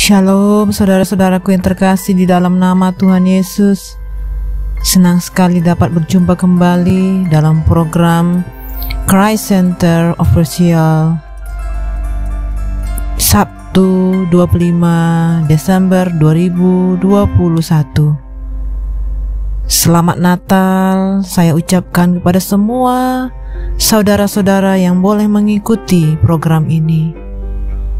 Shalom saudara-saudaraku yang terkasih di dalam nama Tuhan Yesus. Senang sekali dapat berjumpa kembali dalam program Christ Center Official Sabtu 25 Desember 2021. Selamat Natal saya ucapkan kepada semua saudara-saudara yang boleh mengikuti program ini.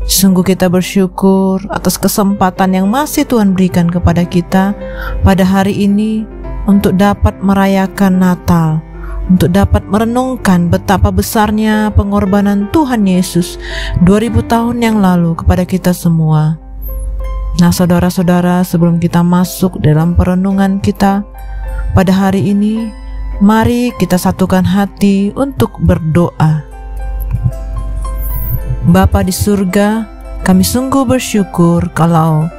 Sungguh kita bersyukur atas kesempatan yang masih Tuhan berikan kepada kita pada hari ini untuk dapat merayakan Natal, untuk dapat merenungkan betapa besarnya pengorbanan Tuhan Yesus 2000 tahun yang lalu kepada kita semua. Nah saudara-saudara, sebelum kita masuk dalam perenungan kita pada hari ini, mari kita satukan hati untuk berdoa. Bapa di surga, kami sungguh bersyukur kalau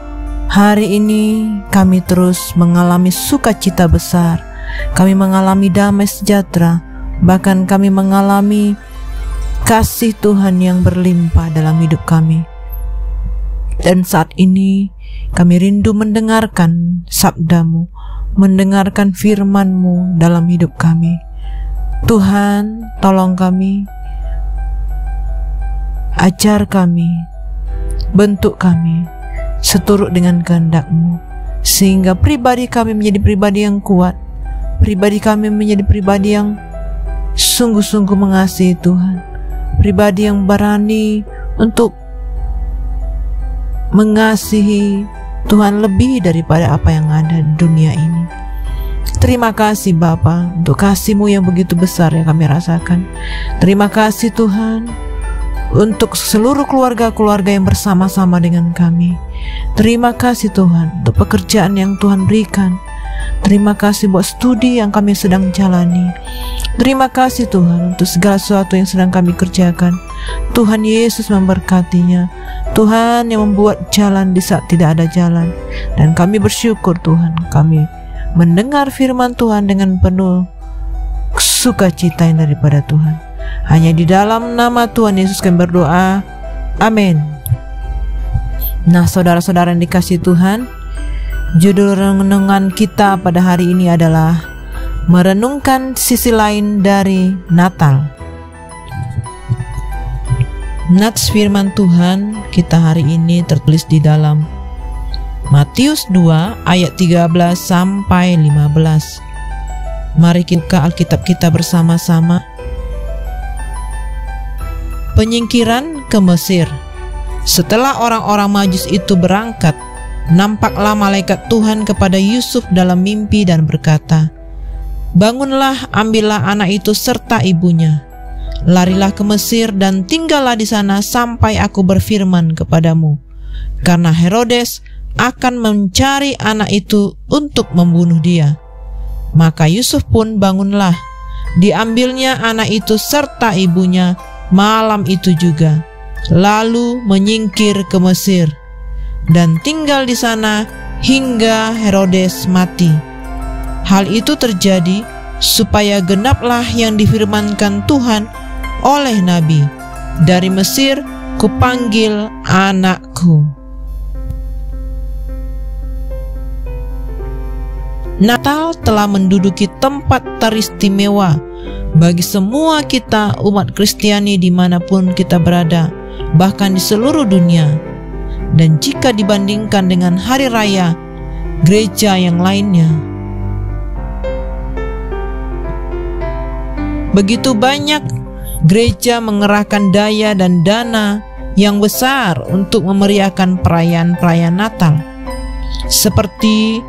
hari ini kami terus mengalami sukacita besar, kami mengalami damai sejahtera, bahkan kami mengalami kasih Tuhan yang berlimpah dalam hidup kami. Dan saat ini kami rindu mendengarkan sabda-Mu, mendengarkan firman-Mu dalam hidup kami. Tuhan, tolong kami, ajar kami, bentuk kami seturut dengan kehendak-Mu, sehingga pribadi kami menjadi pribadi yang kuat, pribadi kami menjadi pribadi yang sungguh-sungguh mengasihi Tuhan, pribadi yang berani untuk mengasihi Tuhan lebih daripada apa yang ada di dunia ini. Terima kasih Bapa untuk kasih-Mu yang begitu besar yang kami rasakan. Terima kasih Tuhan untuk seluruh keluarga-keluarga yang bersama-sama dengan kami. Terima kasih Tuhan untuk pekerjaan yang Tuhan berikan. Terima kasih buat studi yang kami sedang jalani. Terima kasih Tuhan untuk segala sesuatu yang sedang kami kerjakan. Tuhan Yesus memberkatinya. Tuhan yang membuat jalan di saat tidak ada jalan. Dan kami bersyukur Tuhan, kami mendengar firman Tuhan dengan penuh sukacita yang daripada Tuhan. Hanya di dalam nama Tuhan Yesus kami berdoa. Amin. Nah saudara-saudara yang dikasihi Tuhan, judul renungan kita pada hari ini adalah merenungkan sisi lain dari Natal. Nats firman Tuhan kita hari ini tertulis di dalam Matius 2 ayat 13 sampai 15. Mari kita buka Alkitab kita bersama-sama. Penyingkiran ke Mesir. Setelah orang-orang Majus itu berangkat, nampaklah malaikat Tuhan kepada Yusuf dalam mimpi dan berkata, "Bangunlah, ambillah anak itu serta ibunya. Larilah ke Mesir dan tinggallah di sana sampai aku berfirman kepadamu, karena Herodes akan mencari anak itu untuk membunuh dia." Maka Yusuf pun bangunlah, diambilnya anak itu serta ibunya malam itu juga, lalu menyingkir ke Mesir dan tinggal di sana hingga Herodes mati. Hal itu terjadi supaya genaplah yang difirmankan Tuhan oleh nabi, "Dari Mesir kupanggil anakku." Natal telah menduduki tempat teristimewa bagi semua kita umat Kristiani dimanapun kita berada, bahkan di seluruh dunia. Dan jika dibandingkan dengan hari raya gereja yang lainnya, begitu banyak gereja mengerahkan daya dan dana yang besar untuk memeriahkan perayaan-perayaan Natal, seperti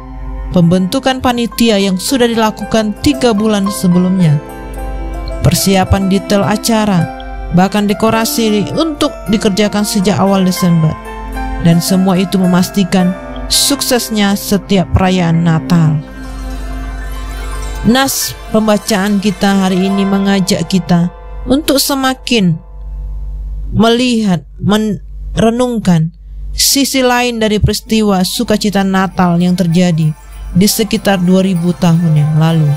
pembentukan panitia yang sudah dilakukan 3 bulan sebelumnya, persiapan detail acara, bahkan dekorasi untuk dikerjakan sejak awal Desember. Dan semua itu memastikan suksesnya setiap perayaan Natal. Nas pembacaan kita hari ini mengajak kita untuk semakin melihat, merenungkan sisi lain dari peristiwa sukacita Natal yang terjadi di sekitar 2000 tahun yang lalu.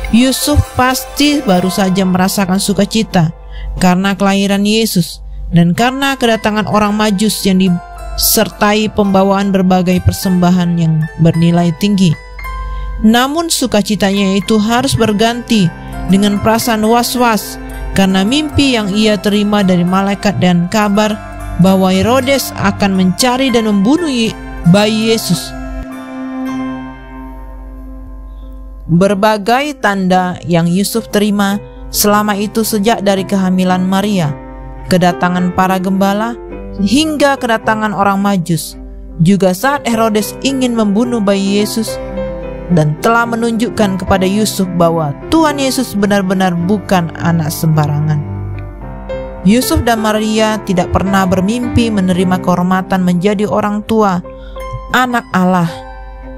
Yusuf pasti baru saja merasakan sukacita karena kelahiran Yesus dan karena kedatangan orang Majus yang sertai pembawaan berbagai persembahan yang bernilai tinggi. Namun sukacitanya itu harus berganti dengan perasaan was-was karena mimpi yang ia terima dari malaikat dan kabar bahwa Herodes akan mencari dan membunuh bayi Yesus. Berbagai tanda yang Yusuf terima selama itu sejak dari kehamilan Maria, kedatangan para gembala, hingga kedatangan orang Majus, juga saat Herodes ingin membunuh bayi Yesus, dan telah menunjukkan kepada Yusuf bahwa Tuhan Yesus benar-benar bukan anak sembarangan. Yusuf dan Maria tidak pernah bermimpi menerima kehormatan menjadi orang tua, anak Allah.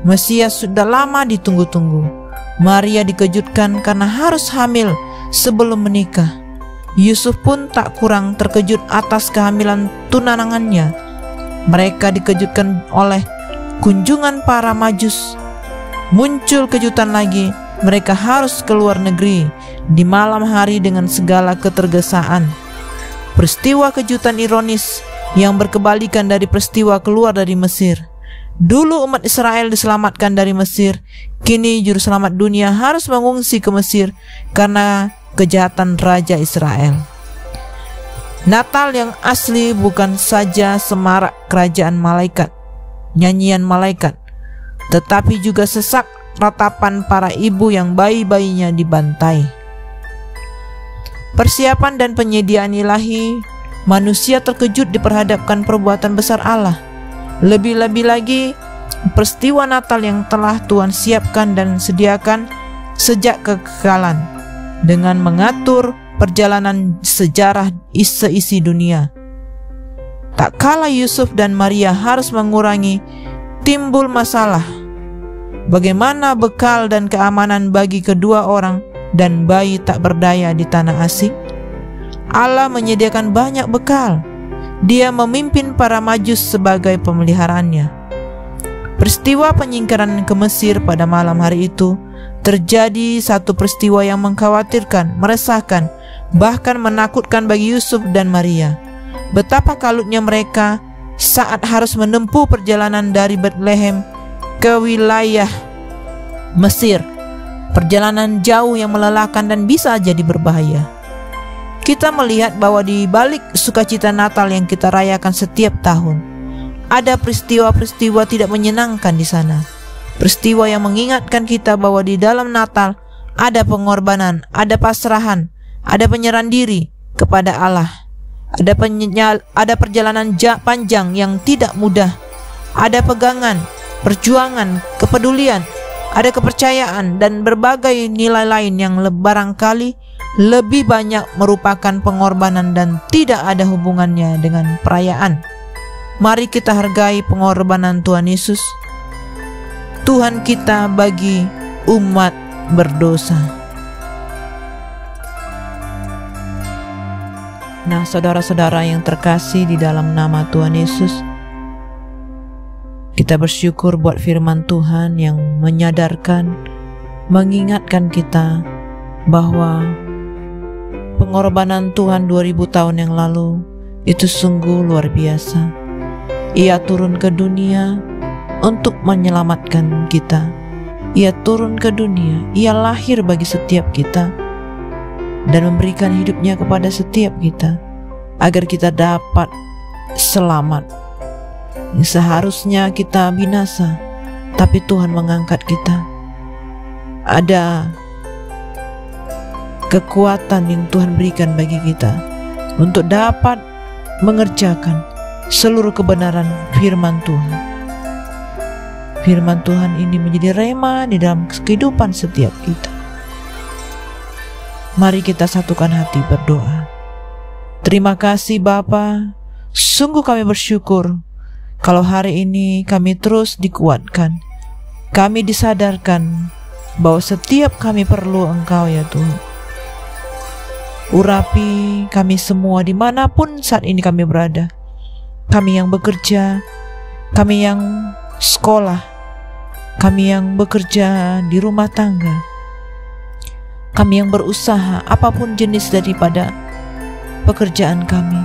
Mesias sudah lama ditunggu-tunggu. Maria dikejutkan karena harus hamil sebelum menikah. Yusuf pun tak kurang terkejut atas kehamilan tunangannya. Mereka dikejutkan oleh kunjungan para Majus. Muncul kejutan lagi, mereka harus keluar negeri di malam hari dengan segala ketergesaan. Peristiwa kejutan ironis yang berkebalikan dari peristiwa keluar dari Mesir. Dulu umat Israel diselamatkan dari Mesir, kini juru selamat dunia harus mengungsi ke Mesir karena kejahatan Raja Israel. Natal yang asli bukan saja semarak kerajaan malaikat, nyanyian malaikat, tetapi juga sesak ratapan para ibu yang bayi-bayinya dibantai. Persiapan dan penyediaan ilahi, manusia terkejut diperhadapkan perbuatan besar Allah. Lebih-lebih lagi, peristiwa Natal yang telah Tuhan siapkan dan sediakan sejak kekekalan, dengan mengatur perjalanan sejarah seisi dunia. Tak kala Yusuf dan Maria harus mengurangi, timbul masalah. Bagaimana bekal dan keamanan bagi kedua orang dan bayi tak berdaya di tanah asing? Allah menyediakan banyak bekal. Dia memimpin para Majus sebagai pemeliharaannya. Peristiwa penyingkiran ke Mesir pada malam hari itu terjadi satu peristiwa yang mengkhawatirkan, meresahkan, bahkan menakutkan bagi Yusuf dan Maria. Betapa kalutnya mereka saat harus menempuh perjalanan dari Betlehem ke wilayah Mesir. Perjalanan jauh yang melelahkan dan bisa jadi berbahaya. Kita melihat bahwa di balik sukacita Natal yang kita rayakan setiap tahun, ada peristiwa-peristiwa tidak menyenangkan di sana. Peristiwa yang mengingatkan kita bahwa di dalam Natal ada pengorbanan, ada pasrahan, ada penyerahan diri kepada Allah. Ada perjalanan panjang yang tidak mudah. Ada pegangan, perjuangan, kepedulian, ada kepercayaan dan berbagai nilai lain yang barangkali lebih banyak merupakan pengorbanan dan tidak ada hubungannya dengan perayaan. Mari kita hargai pengorbanan Tuhan Yesus, Tuhan kita bagi umat berdosa. Nah, saudara-saudara yang terkasih di dalam nama Tuhan Yesus, kita bersyukur buat firman Tuhan yang menyadarkan, mengingatkan kita bahwa pengorbanan Tuhan 2000 tahun yang lalu itu sungguh luar biasa. Ia turun ke dunia untuk menyelamatkan kita. Ia turun ke dunia, Ia lahir bagi setiap kita dan memberikan hidupnya kepada setiap kita agar kita dapat selamat. Seharusnya kita binasa, tapi Tuhan mengangkat kita. Ada kekuatan yang Tuhan berikan bagi kita untuk dapat mengerjakan seluruh kebenaran firman Tuhan. Firman Tuhan ini menjadi rema di dalam kehidupan setiap kita. Mari kita satukan hati berdoa. Terima kasih Bapa, sungguh kami bersyukur kalau hari ini kami terus dikuatkan. Kami disadarkan bahwa setiap kami perlu Engkau ya Tuhan. Urapi kami semua dimanapun saat ini kami berada. Kami yang bekerja, kami yang sekolah, kami yang bekerja di rumah tangga, kami yang berusaha, apapun jenis daripada pekerjaan kami.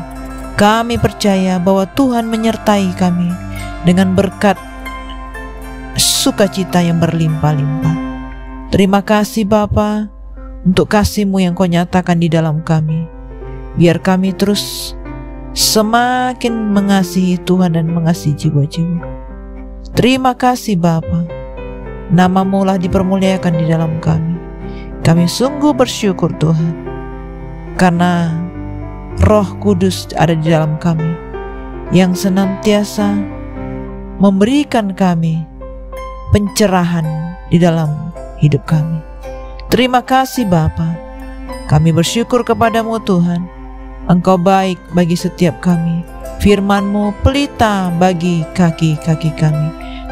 Kami percaya bahwa Tuhan menyertai kami dengan berkat sukacita yang berlimpah-limpah. Terima kasih Bapa untuk kasih-Mu yang Kau nyatakan di dalam kami. Biar kami terus semakin mengasihi Tuhan dan mengasihi jiwa-jiwa. Terima kasih Bapa, nama-Mu lah dipermuliakan di dalam kami. Kami sungguh bersyukur Tuhan, karena Roh Kudus ada di dalam kami, yang senantiasa memberikan kami pencerahan di dalam hidup kami. Terima kasih Bapa, kami bersyukur kepadamu Tuhan. Engkau baik bagi setiap kami. Firman-Mu pelita bagi kaki-kaki kami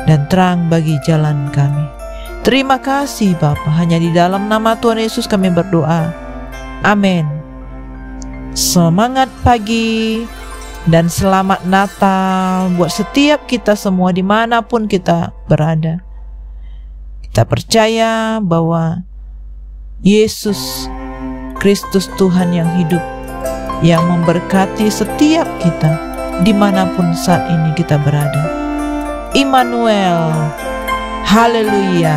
dan terang bagi jalan kami. Terima kasih Bapa, hanya di dalam nama Tuhan Yesus kami berdoa. Amin. Semangat pagi dan selamat Natal buat setiap kita semua dimanapun kita berada. Kita percaya bahwa Yesus Kristus Tuhan yang hidup, yang memberkati setiap kita dimanapun saat ini kita berada. Immanuel, haleluya.